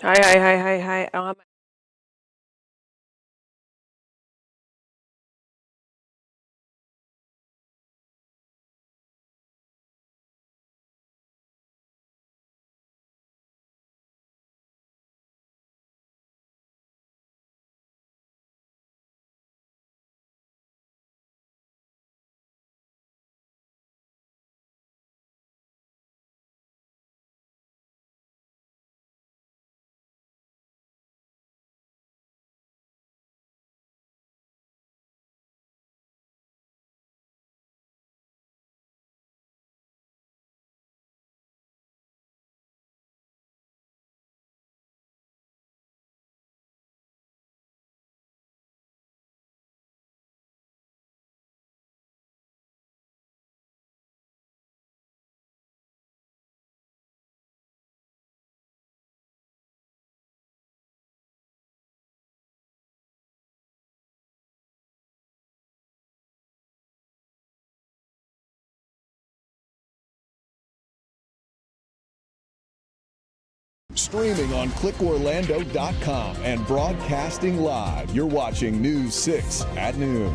Hi, hi, hi, hi, hi. Streaming on clickorlando.com and broadcasting live. You're watching News 6 at noon.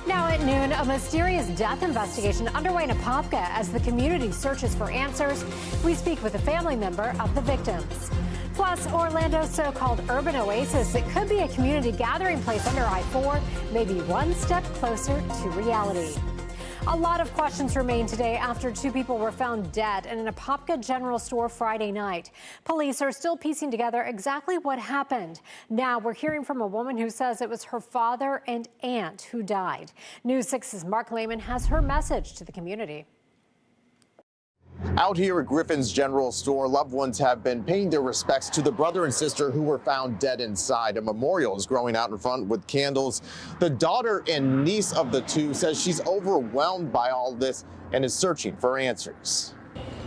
Now at noon, a mysterious death investigation underway in Apopka as the community searches for answers. We speak with a family member of the victims. Plus, Orlando's so-called urban oasis. It could be a community gathering place under I-4, maybe one step closer to reality. A lot of questions remain today after two people were found dead in an Apopka general store Friday night. Police are still piecing together exactly what happened. Now we're hearing from a woman who says it was her father and aunt who died. News 6's Mark Lehman has her message to the community. Out here at Griffin's General Store, loved ones have been paying their respects to the brother and sister who were found dead inside. A memorial is growing out in front with candles. The daughter and niece of the two says she's overwhelmed by all this and is searching for answers.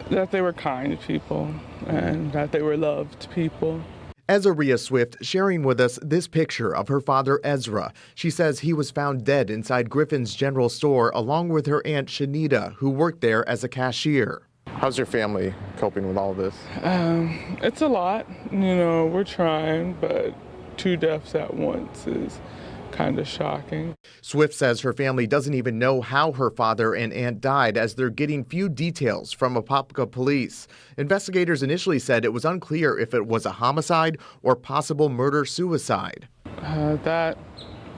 That they were kind people and that they were loved people. Ezra Swift sharing with us this picture of her father, Ezra. She says he was found dead inside Griffin's General Store along with her aunt, Shanita, who worked there as a cashier. How's your family coping with all this? It's a lot. We're trying, but two deaths at once is kind of shocking. Swift says her family doesn't even know how her father and aunt died as they're getting few details from Apopka police. Investigators initially said it was unclear if it was a homicide or possible murder-suicide. That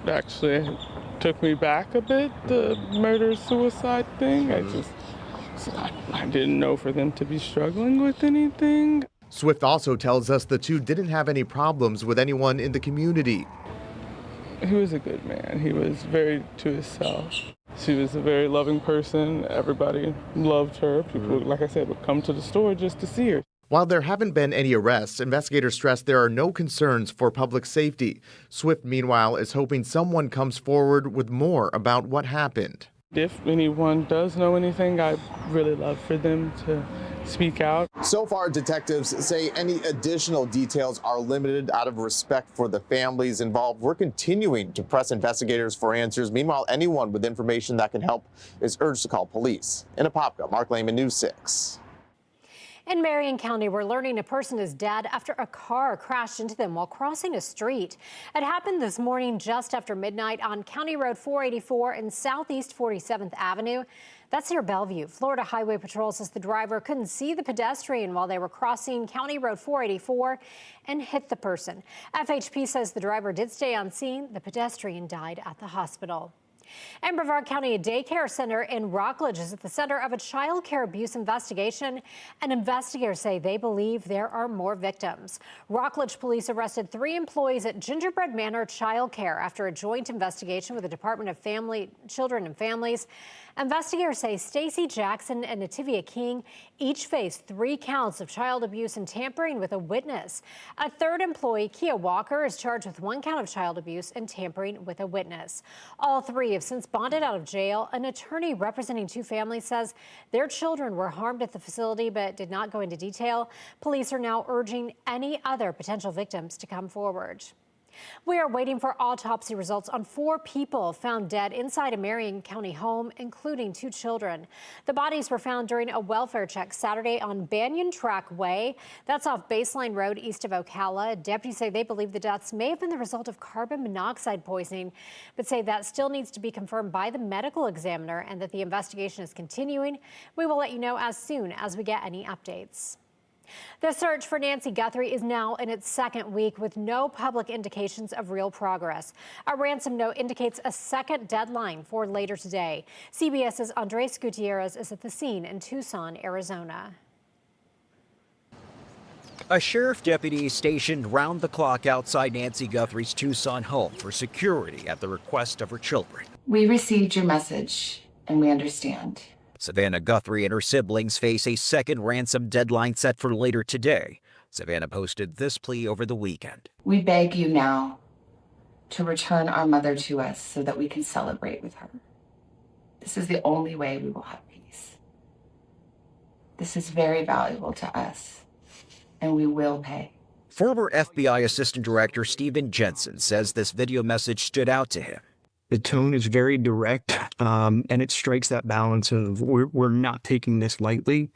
actually took me back a bit, the murder-suicide thing. I didn't know for them to be struggling with anything. Swift also tells us the two didn't have any problems with anyone in the community. He was a good man. He was very to himself. She was a very loving person. Everybody loved her. People, like I said, would come to the store just to see her. While there haven't been any arrests, investigators stress there are no concerns for public safety. Swift, meanwhile, is hoping someone comes forward with more about what happened. If anyone does know anything, I'd really love for them to speak out. So far, detectives say any additional details are limited out of respect for the families involved. We're continuing to press investigators for answers. Meanwhile, anyone with information that can help is urged to call police. In Apopka, Mark Lehman, News 6. In Marion County, we're learning a person is dead after a car crashed into them while crossing a street. It happened this morning just after midnight on County Road 484 and Southeast 47th Avenue. That's near Bellevue. Florida Highway Patrol says the driver couldn't see the pedestrian while they were crossing County Road 484 and hit the person. FHP says the driver did stay on scene. The pedestrian died at the hospital. And Brevard County Daycare Center in Rockledge is at the center of a child care abuse investigation, and investigators say they believe there are more victims. Rockledge police arrested 3 employees at Gingerbread Manor Child Care after a joint investigation with the Department of Children and Families. Investigators say Stacy Jackson and Nativia King each faced 3 counts of child abuse and tampering with a witness. A third employee, Kia Walker, is charged with 1 count of child abuse and tampering with a witness. All 3 have since bonded out of jail. An attorney representing 2 families says their children were harmed at the facility but did not go into detail. Police are now urging any other potential victims to come forward. We are waiting for autopsy results on 4 people found dead inside a Marion County home, including 2 children. The bodies were found during a welfare check Saturday on Banyan Track Way. That's off Baseline Road east of Ocala. Deputies say they believe the deaths may have been the result of carbon monoxide poisoning, but say that still needs to be confirmed by the medical examiner and that the investigation is continuing. We will let you know as soon as we get any updates. The search for Nancy Guthrie is now in its 2nd week with no public indications of real progress. A ransom note indicates a second deadline for later today. CBS's Andres Gutierrez is at the scene in Tucson, Arizona. A sheriff deputy stationed round the clock outside Nancy Guthrie's Tucson home for security at the request of her children. We received your message and we understand. Savannah Guthrie and her siblings face a second ransom deadline set for later today. Savannah posted this plea over the weekend. We beg you now to return our mother to us so that we can celebrate with her. This is the only way we will have peace. This is very valuable to us, and we will pay. Former FBI Assistant Director Stephen Jensen says this video message stood out to him. The tone is very direct, and it strikes that balance of we're not taking this lightly,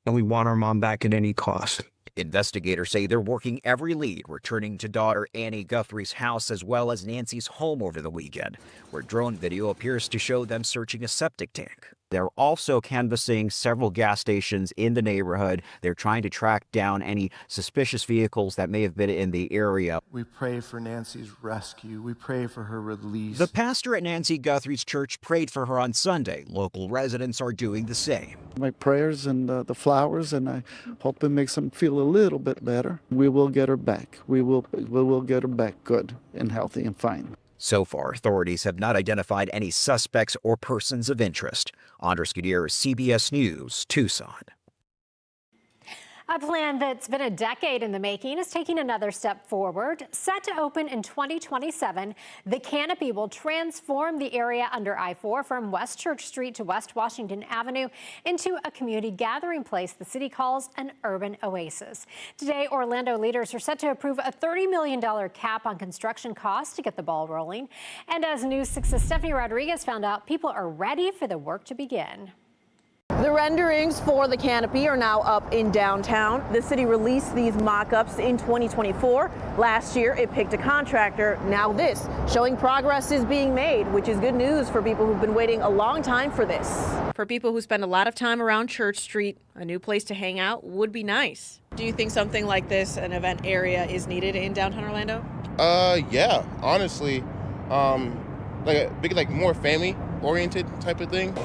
and we want our mom back at any cost. Investigators say they're working every lead, returning to daughter Annie Guthrie's house as well as Nancy's home over the weekend, where drone video appears to show them searching a septic tank. They're also canvassing several gas stations in the neighborhood. They're trying to track down any suspicious vehicles that may have been in the area. We pray for Nancy's rescue. We pray for her release. The pastor at Nancy Guthrie's church prayed for her on Sunday. Local residents are doing the same. My prayers and the flowers, and I hope it makes them feel a little bit better. We will get her back. We will get her back good and healthy and fine. So far, authorities have not identified any suspects or persons of interest. Andres Gutierrez, CBS News, Tucson. A plan that's been a decade in the making is taking another step forward. Set to open in 2027, the Canopy will transform the area under I-4 from West Church Street to West Washington Avenue into a community gathering place the city calls an urban oasis. Today, Orlando leaders are set to approve a $30 million cap on construction costs to get the ball rolling. And as News 6's Stephanie Rodriguez found out, people are ready for the work to begin. The renderings for the canopy are now up in downtown. The city released these mock-ups in 2024. Last year, it picked a contractor. Now this, showing progress is being made, which is good news for people who've been waiting a long time for this. For people who spend a lot of time around Church Street, a new place to hang out would be nice. Do you think something like this, an event area, is needed in downtown Orlando? Yeah, honestly, like a big, like more family-oriented type of thing.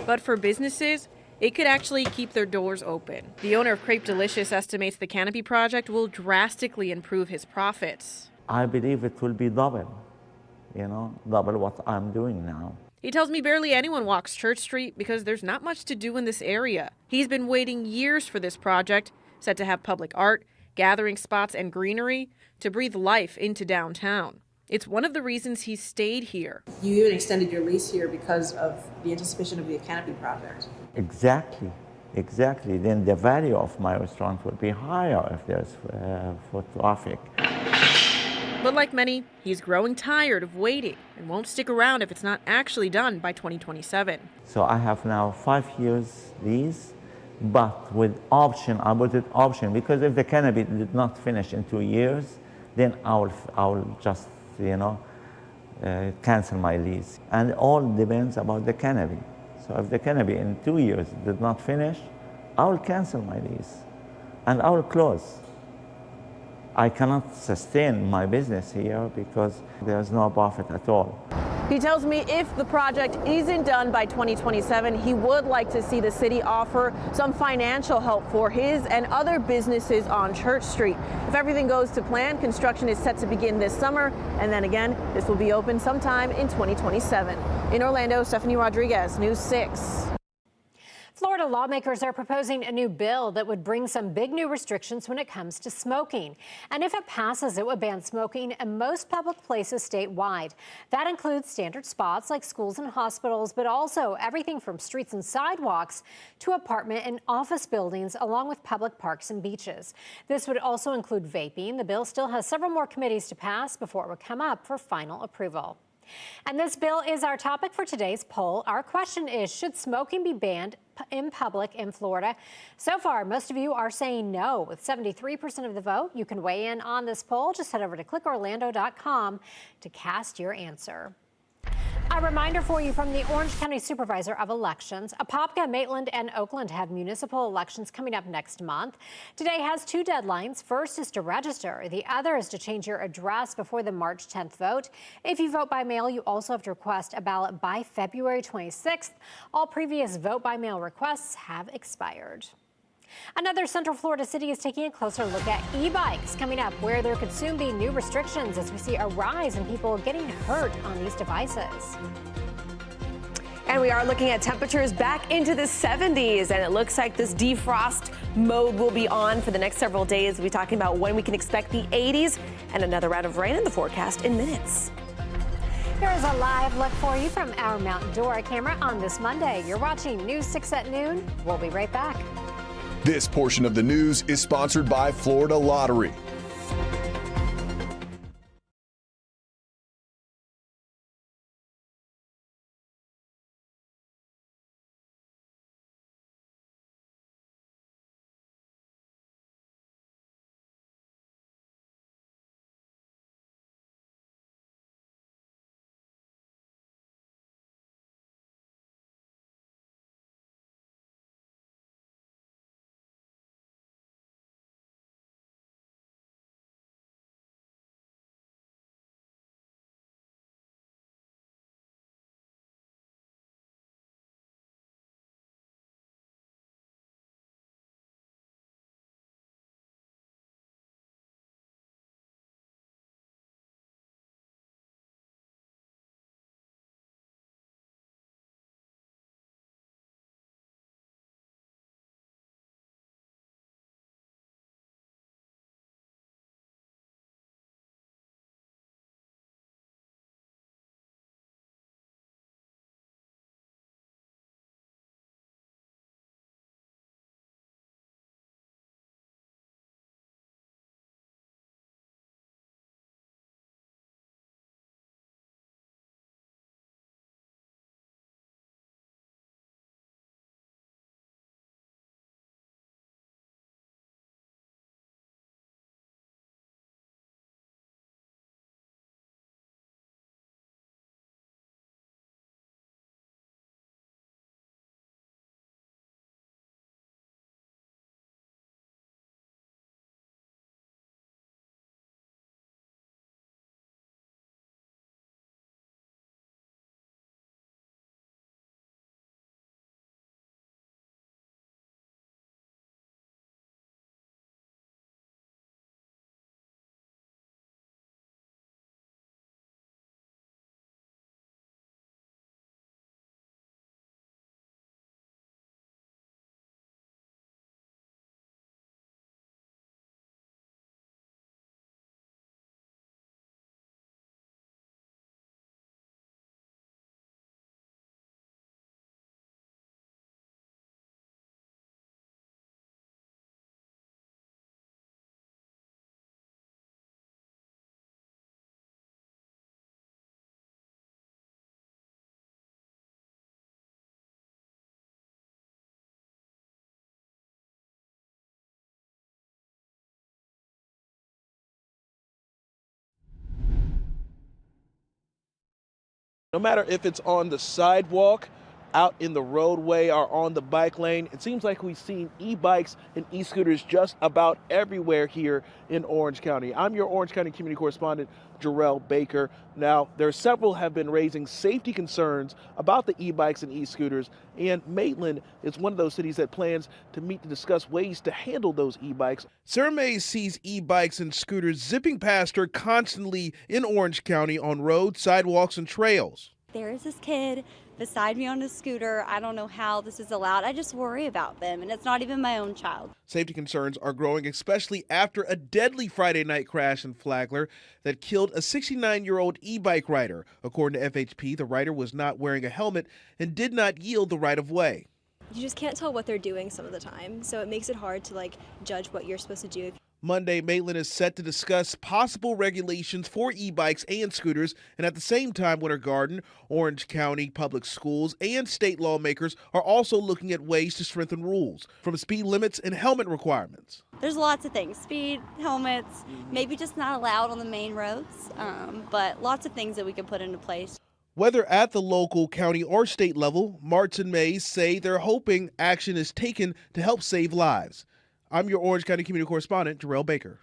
But for businesses, it could actually keep their doors open. The owner of Crepe Delicious estimates the Canopy project will drastically improve his profits. I believe it will be double what I'm doing now. He tells me barely anyone walks Church Street because there's not much to do in this area. He's been waiting years for this project, set to have public art, gathering spots, and greenery to breathe life into downtown. It's one of the reasons he stayed here. You even extended your lease here because of the anticipation of the Canopy project. Exactly. Then the value of my restaurant will be higher if there's foot traffic. But like many, he's growing tired of waiting and won't stick around if it's not actually done by 2027. So I have now 5 years lease, but with option, I put it option, because if the canopy did not finish in 2 years, then I'll just cancel my lease. And all depends about the canopy. So if the canopy in 2 years did not finish, I will cancel my lease and I will close. I cannot sustain my business here because there's no profit at all. He tells me if the project isn't done by 2027, he would like to see the city offer some financial help for his and other businesses on Church Street. If everything goes to plan, construction is set to begin this summer, and then again, this will be open sometime in 2027. In Orlando, Stephanie Rodriguez, News 6. Florida lawmakers are proposing a new bill that would bring some big new restrictions when it comes to smoking. And if it passes, it would ban smoking in most public places statewide. That includes standard spots like schools and hospitals, but also everything from streets and sidewalks to apartment and office buildings, along with public parks and beaches. This would also include vaping. The bill still has several more committees to pass before it would come up for final approval. And this bill is our topic for today's poll. Our question is, should smoking be banned in public in Florida? So far, most of you are saying no, with 73% of the vote. You can weigh in on this poll. Just head over to clickorlando.com to cast your answer. A reminder for you from the Orange County Supervisor of Elections. Apopka, Maitland, and Oakland have municipal elections coming up next month. Today has two deadlines. First is to register. The other is to change your address before the March 10th vote. If you vote by mail, you also have to request a ballot by February 26th. All previous vote by mail requests have expired. Another Central Florida city is taking a closer look at e-bikes coming up, where there could soon be new restrictions as we see a rise in people getting hurt on these devices. And we are looking at temperatures back into the 70s, and it looks like this defrost mode will be on for the next several days. We'll be talking about when we can expect the 80s and another round of rain in the forecast in minutes. Here is a live look for you from our Mount Dora camera on this Monday. You're watching News 6 at noon. We'll be right back. This portion of the news is sponsored by Florida Lottery. No matter if it's on the sidewalk, out in the roadway, or on the bike lane, it seems like we've seen e-bikes and e-scooters just about everywhere here in Orange County. I'm your Orange County community correspondent, Jarrell Baker. Now, there are several have been raising safety concerns about the e-bikes and e-scooters, and Maitland is one of those cities that plans to meet to discuss ways to handle those e-bikes. Sarah Mays sees e-bikes and scooters zipping past her constantly in Orange County on roads, sidewalks, and trails. There is this kid beside me on a scooter. I don't know how this is allowed. I just worry about them, and it's not even my own child. Safety concerns are growing, especially after a deadly Friday night crash in Flagler that killed a 69-year-old e-bike rider. According to FHP, the rider was not wearing a helmet and did not yield the right of way. You just can't tell what they're doing some of the time, so it makes it hard to judge what you're supposed to do. Monday, Maitland is set to discuss possible regulations for e-bikes and scooters, and at the same time, Winter Garden, Orange County Public Schools, and state lawmakers are also looking at ways to strengthen rules, from speed limits and helmet requirements. There's lots of things, speed, helmets, maybe just not allowed on the main roads, but lots of things that we could put into place. Whether at the local, county, or state level, Martz and Mays say they're hoping action is taken to help save lives. I'm your Orange County Community Correspondent, Jarrell Baker.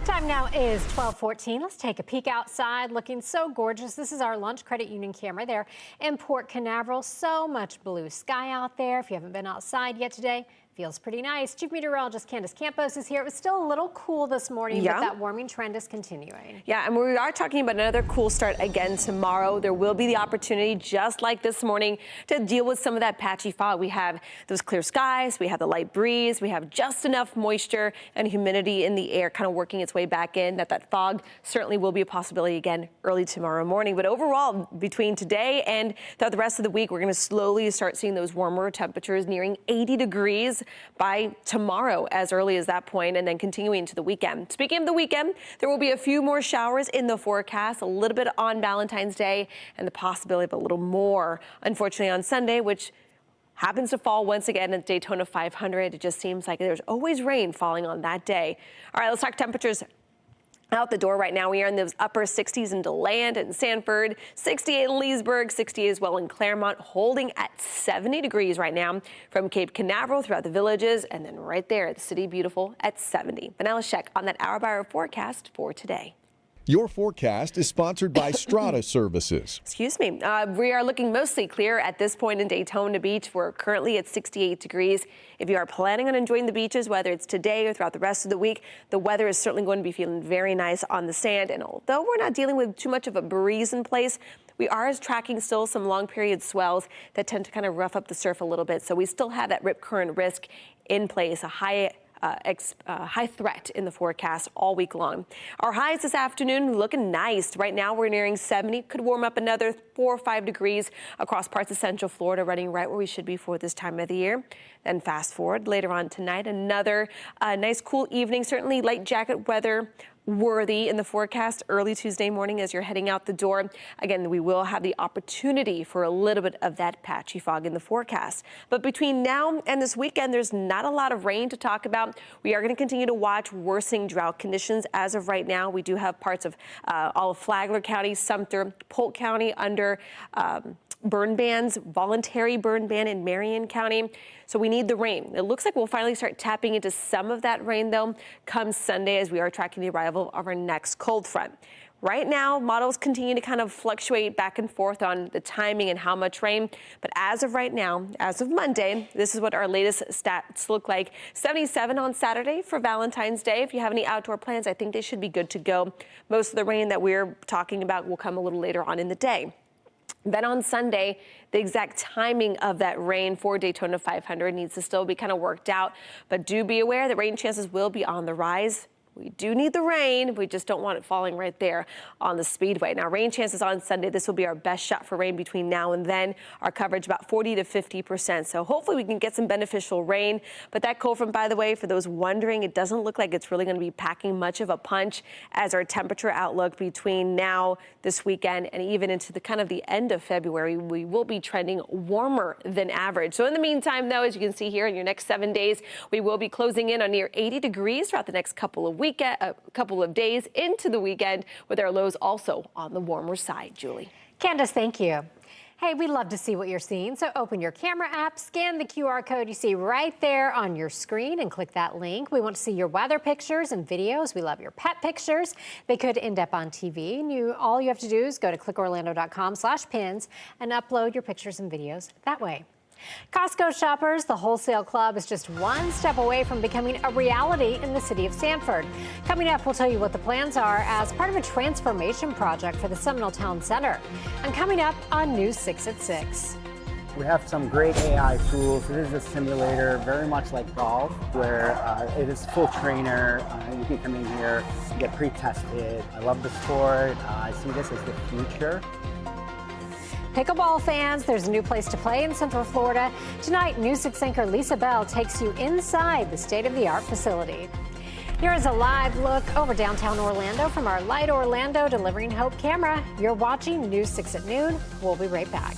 Time now is 12:14. Let's take a peek outside. Looking so gorgeous. This is our Lunch Credit Union camera there in Port Canaveral. So much blue sky out there. If you haven't been outside yet today, feels pretty nice. Chief Meteorologist Candace Campos is here. It was still a little cool this morning, but that warming trend is continuing. Yeah, and we are talking about another cool start again tomorrow. There will be the opportunity, just like this morning, to deal with some of that patchy fog. We have those clear skies, we have the light breeze, we have just enough moisture and humidity in the air kind of working its way back in. That fog certainly will be a possibility again early tomorrow morning. But overall, between today and throughout the rest of the week, we're going to slowly start seeing those warmer temperatures nearing 80 degrees by tomorrow, as early as that point, and then continuing to the weekend. Speaking of the weekend, there will be a few more showers in the forecast, a little bit on Valentine's Day, and the possibility of a little more, unfortunately, on Sunday, which happens to fall once again at Daytona 500. It just seems like there's always rain falling on that day. All right, let's talk temperatures. Out the door right now, we are in those upper 60s in DeLand and Sanford, 68 in Leesburg, 68 as well in Claremont, holding at 70 degrees right now from Cape Canaveral throughout the villages, and then right there at the City Beautiful at 70. But now let's check on that hour-by-hour forecast for today. Your forecast is sponsored by Strata Services. Excuse me. We are looking mostly clear at this point in Daytona Beach. We're currently at 68 degrees. If you are planning on enjoying the beaches, whether it's today or throughout the rest of the week, the weather is certainly going to be feeling very nice on the sand. And although we're not dealing with too much of a breeze in place, we are tracking still some long period swells that tend to kind of rough up the surf a little bit. So we still have that rip current risk in place, a high threat in the forecast all week long. Our highs this afternoon looking nice. Right now we're nearing 70. Could warm up another 4 or 5 degrees across parts of Central Florida, running right where we should be for this time of the year. Then fast forward later on tonight, another nice cool evening. Certainly light jacket weather worthy in the forecast early Tuesday morning as you're heading out the door. Again, we will have the opportunity for a little bit of that patchy fog in the forecast. But between now and this weekend, there's not a lot of rain to talk about. We are going to continue to watch worsening drought conditions. As of right now, we do have parts of all of Flagler County, Sumter, Polk County under burn bans, voluntary burn ban in Marion County. So we need the rain. It looks like we'll finally start tapping into some of that rain, though, come Sunday as we are tracking the arrival of our next cold front. Right now, models continue to kind of fluctuate back and forth on the timing and how much rain. But as of right now, as of Monday, this is what our latest stats look like. 77 on Saturday for Valentine's Day. If you have any outdoor plans, I think they should be good to go. Most of the rain that we're talking about will come a little later on in the day. Then on Sunday, the exact timing of that rain for Daytona 500 needs to still be kind of worked out. But do be aware that rain chances will be on the rise. We do need the rain. We just don't want it falling right there on the speedway. Now, rain chances on Sunday. This will be our best shot for rain between now and then. Our coverage about 40 to 50%. So hopefully we can get some beneficial rain. But that cold front, by the way, for those wondering, it doesn't look like it's really going to be packing much of a punch as our temperature outlook between now, this weekend, and even into the kind of the end of February, we will be trending warmer than average. So in the meantime, though, as you can see here in your next 7 days, we will be closing in on near 80 degrees throughout the next couple of days into the weekend, with our lows also on the warmer side. Julie. Candace, thank you. Hey, we love to see what you're seeing, so open your camera app, scan the QR code you see right there on your screen, and click that link. We want to see your weather pictures and videos. We love your pet pictures. They could end up on TV, and all you have to do is go to clickorlando.com/pins and upload your pictures and videos that way. Costco shoppers, the Wholesale Club is just one step away from becoming a reality in the city of Sanford. Coming up, we'll tell you what the plans are as part of a transformation project for the Seminole Town Center. And coming up on News 6 at 6. We have some great AI tools. It is a simulator, very much like golf, where it is full trainer. You can come in here and get pre-tested. I love the sport. I see this as the future. Pickleball fans, there's a new place to play in Central Florida. Tonight, News 6 anchor Lisa Bell takes you inside the state-of-the-art facility. Here is a live look over downtown Orlando from our Light Orlando Delivering Hope camera. You're watching News 6 at noon. We'll be right back.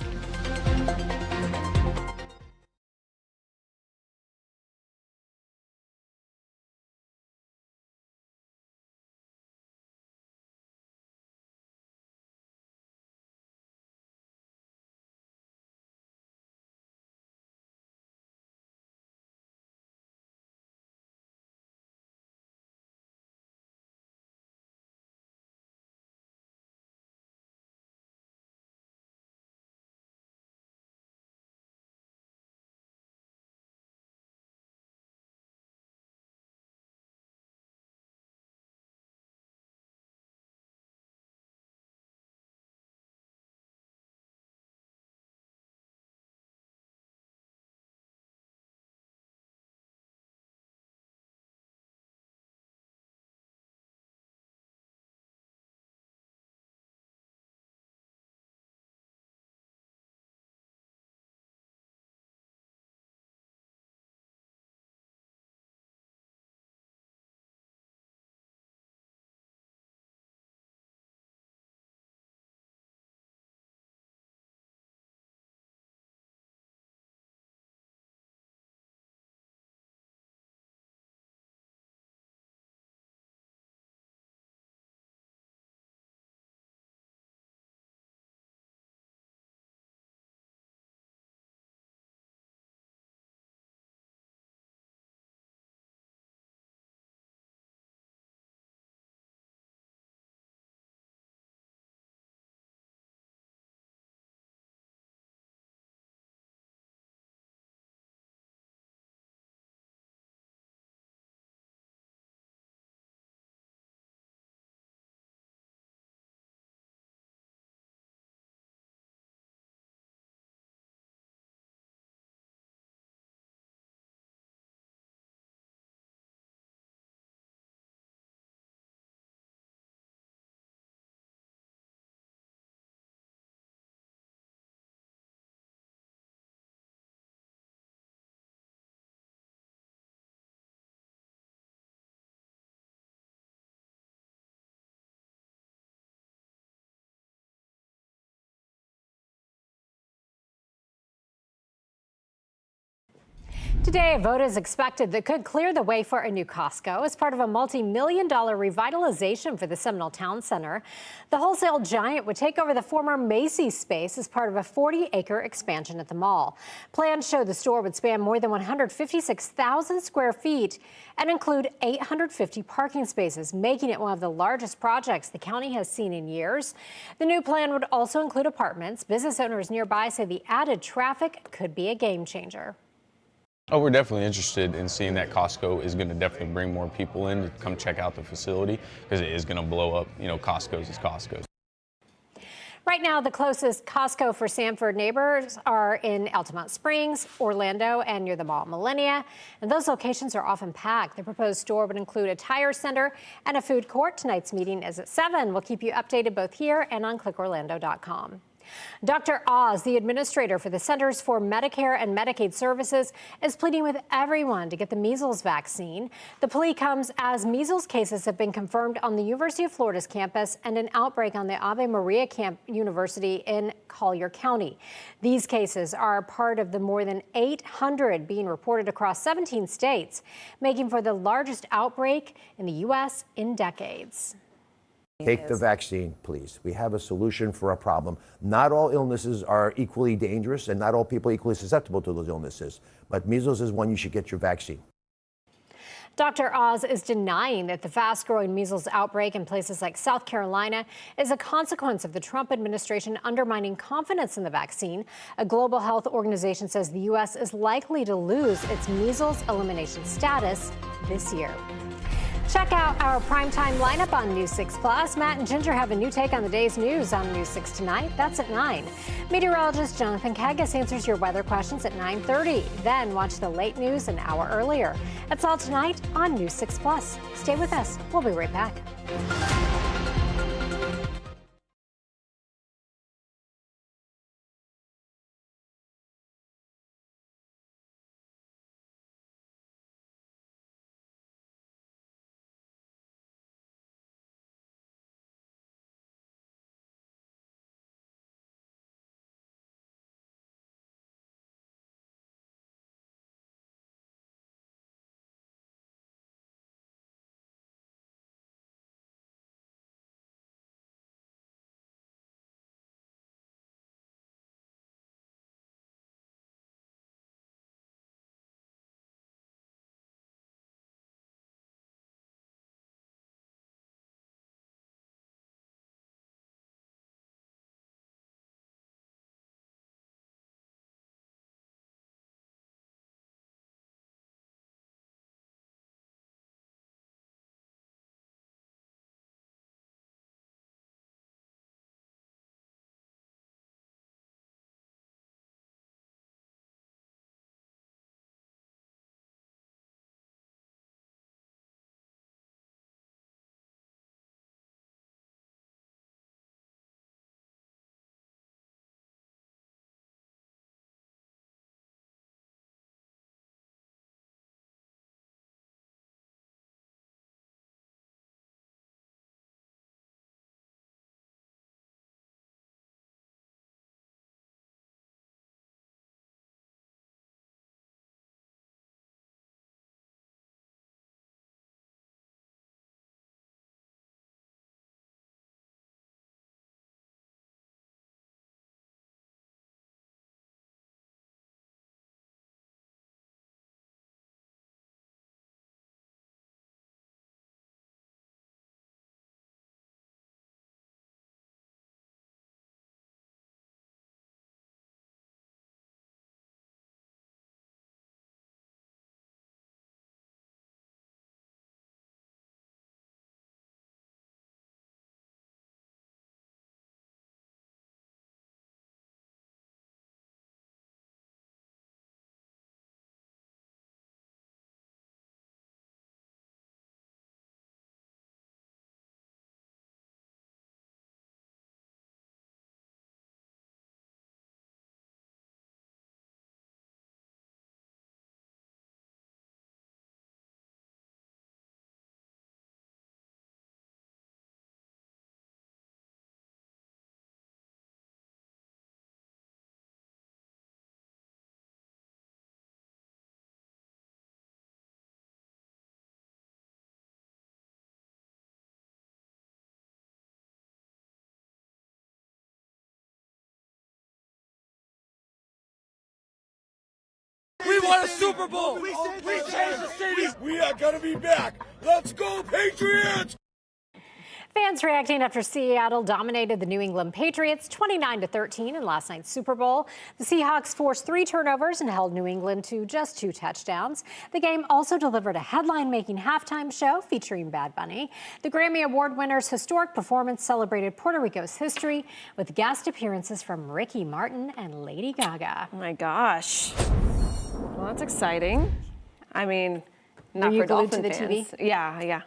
Today, a vote is expected that could clear the way for a new Costco as part of a multi-million-dollar revitalization for the Seminole Town Center. The wholesale giant would take over the former Macy's space as part of a 40-acre expansion at the mall. Plans show the store would span more than 156,000 square feet and include 850 parking spaces, making it one of the largest projects the county has seen in years. The new plan would also include apartments. Business owners nearby say the added traffic could be a game changer. Oh, we're definitely interested in seeing that Costco is going to definitely bring more people in to come check out the facility because it is going to blow up, Costco's is Costco's. Right now, the closest Costco for Sanford neighbors are in Altamont Springs, Orlando, and near the Mall at Millenia. And those locations are often packed. The proposed store would include a tire center and a food court. Tonight's meeting is at 7. We'll keep you updated both here and on clickorlando.com. Dr. Oz, the administrator for the Centers for Medicare and Medicaid Services, is pleading with everyone to get the measles vaccine. The plea comes as measles cases have been confirmed on the University of Florida's campus and an outbreak on the Ave Maria University in Collier County. These cases are part of the more than 800 being reported across 17 states, making for the largest outbreak in the U.S. in decades. Take the vaccine, please. We have a solution for a problem. Not all illnesses are equally dangerous, and not all people are equally susceptible to those illnesses. But measles is one you should get your vaccine. Dr. Oz is denying that the fast-growing measles outbreak in places like South Carolina is a consequence of the Trump administration undermining confidence in the vaccine. A global health organization says the U.S. is likely to lose its measles elimination status this year. Check out our primetime lineup on News 6 Plus. Matt and Ginger have a new take on the day's news on News 6 tonight. That's at 9. Meteorologist Jonathan Kagas answers your weather questions at 9:30. Then watch the late news an hour earlier. That's all tonight on News 6 Plus. Stay with us. We'll be right back. We won a Super Bowl. We changed the city. We are going to be back. Let's go, Patriots! Fans reacting after Seattle dominated the New England Patriots 29-13 in last night's Super Bowl. The Seahawks forced 3 turnovers and held New England to just 2 touchdowns. The game also delivered a headline-making halftime show featuring Bad Bunny. The Grammy Award winner's historic performance celebrated Puerto Rico's history with guest appearances from Ricky Martin and Lady Gaga. Oh my gosh. Well, that's exciting. I mean, not Were you for Dolphin glued to the fans. TV? Yeah.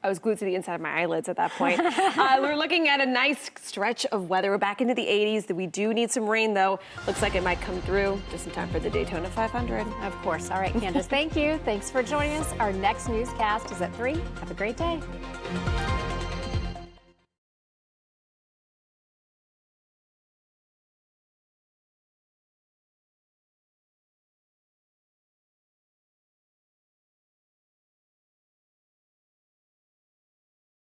I was glued to the inside of my eyelids at that point. We're looking at a nice stretch of weather. We're back into the 80s. We do need some rain, though. Looks like it might come through just in time for the Daytona 500. Of course. All right, Candace, thank you. Thanks for joining us. Our next newscast is at 3. Have a great day.